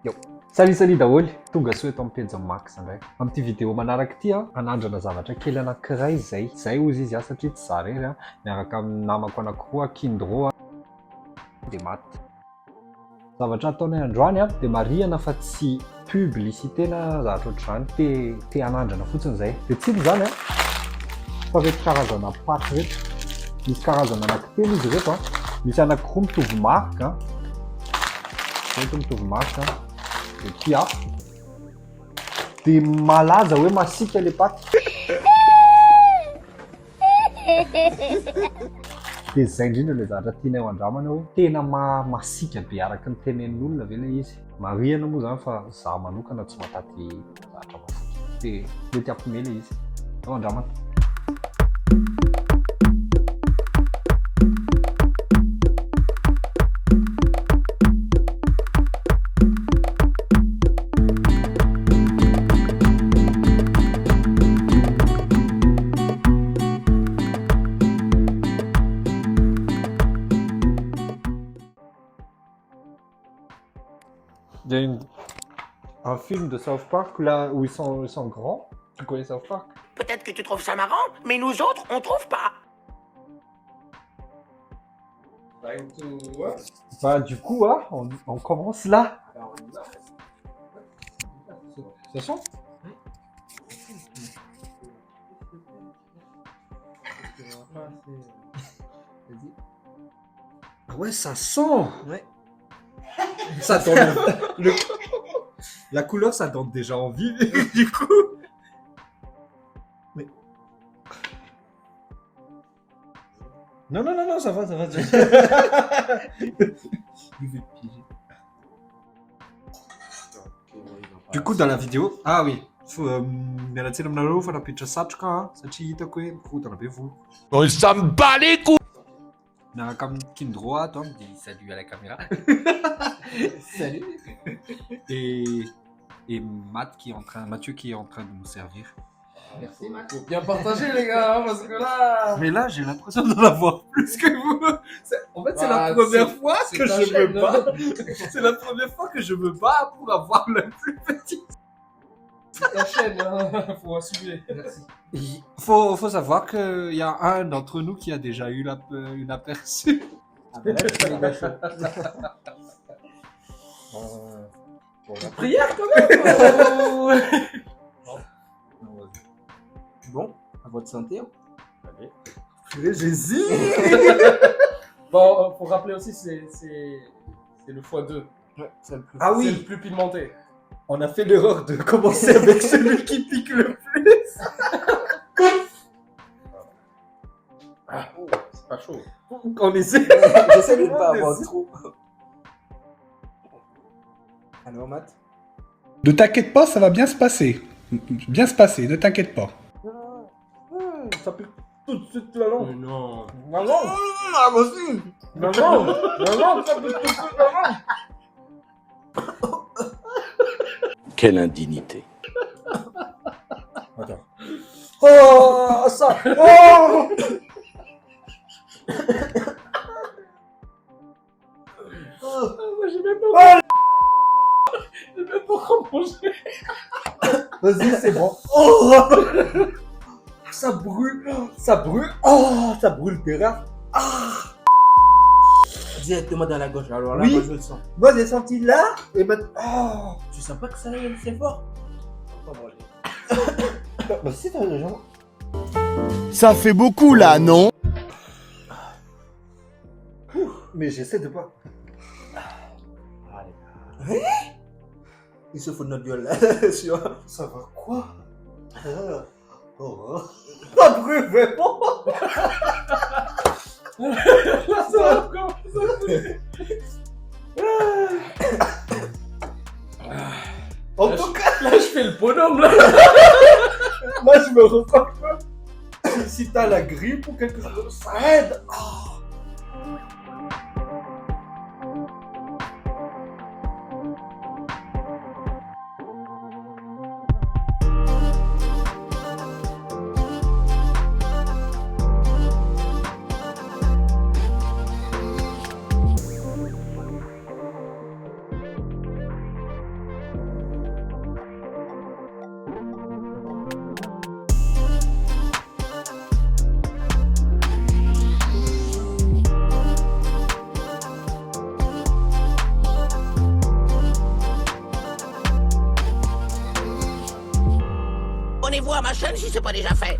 Yo. Salut daholo, tonga soa eto amin'ny pejy Max indray. Amin'ity vidéo manaraka ity anandrana zavatra kely anankiray izay ozy izy satria tsy za rery miaraka amin'ny namako anankiroa Kindro dia maty. Zavatra ataonay androany dia marihana fa tsy publicité na zavatra ohatr'izany, te anandrana fotsiny izay. Dia tsilo zany fa reto karazana paty reto, misy karazana anankitelo izy reto misy anankiroa mitovy marika, reto mitovy marika. Dia dia malaza hoe masika le paty. Dia izay indrindra le zavatra tianay ho andramana hoe tena masika be araka ny tenenin'olona ve ilay izy. Marihana moa zany fa za manokana tsy mahataty zavatra masika. Dia mety ampimena izy. Ao andramana. Il y a un film de South Park là où ils sont grands. Tu connais South Park? Peut-être que tu trouves ça marrant, mais nous autres, on trouve pas. Bah du coup, on commence là. Ça sent? Ah ouais, ça sent. Ouais. Ça donne la couleur, ça donne déjà envie du coup. Mais non, ça va. Il veut te piéger. Du coup, dans la vidéo, ah oui, mialatsena aminareo fa napiditra satroka satria hitako hoe mikorontana be volo. On s'en bat les couilles. Miaraka amin'ny Kindro ato on dit salut à la caméra. Salut. Et Mathieu qui est en train de nous servir. Merci Mathieu. Bien partagé les gars, parce que là. Mais là j'ai l'impression d'en avoir plus que vous. En fait c'est la première fois que je me bats. C'est la première fois que je me bats pour avoir le plus petit. C'est ta chaîne, faut assumer. Merci. Il faut savoir qu'il y a un d'entre nous qui a déjà eu une aperçue. Ah ben là, c'est méga chaud. Prière quand même. Bon, à votre santé. Allez. J'hésite. Bon, faut rappeler aussi, c'est le x2. Ouais, c'est le plus. Ah oui. C'est le plus pimenté. On a fait l'erreur de commencer avec celui qui pique le plus. Ah, oh, c'est pas chaud. On essaie. J'essaie de ne pas avoir trop. Alors, Matt? Ne t'inquiète pas, ça va bien se passer. Bien se passer, ne t'inquiète pas. Ça pique tout de suite la langue. Non. La langue. Ah, moi aussi. La langue, ça pique tout de suite la langue. Quelle indignité. Attends. Oh, ça. Oh. Moi, j'ai même pas. J'ai même pas encore mangé. Vas-y, c'est bon. Oh. Ça brûle. Oh, ça brûle terrain. Directement dans la gauche. Alors là, Oui. moi, je le sens. Moi, j'ai senti là et maintenant. Oh. Tu sens pas que ça c'est fort? Faut pas manger. Bah, si, t'as raison. Ça fait beaucoup là, non? Mais j'essaie de pas. Allez. Il se fout de notre gueule là. Ça va quoi? Oh. Ça brûle vraiment. Là, ça va encore. En tout cas, Là, je fais le bonhomme là. moi je me ressens que si t'as la grippe ou quelque chose, ça aide. Oh. Abonnez-vous à ma chaîne si c'est pas déjà fait.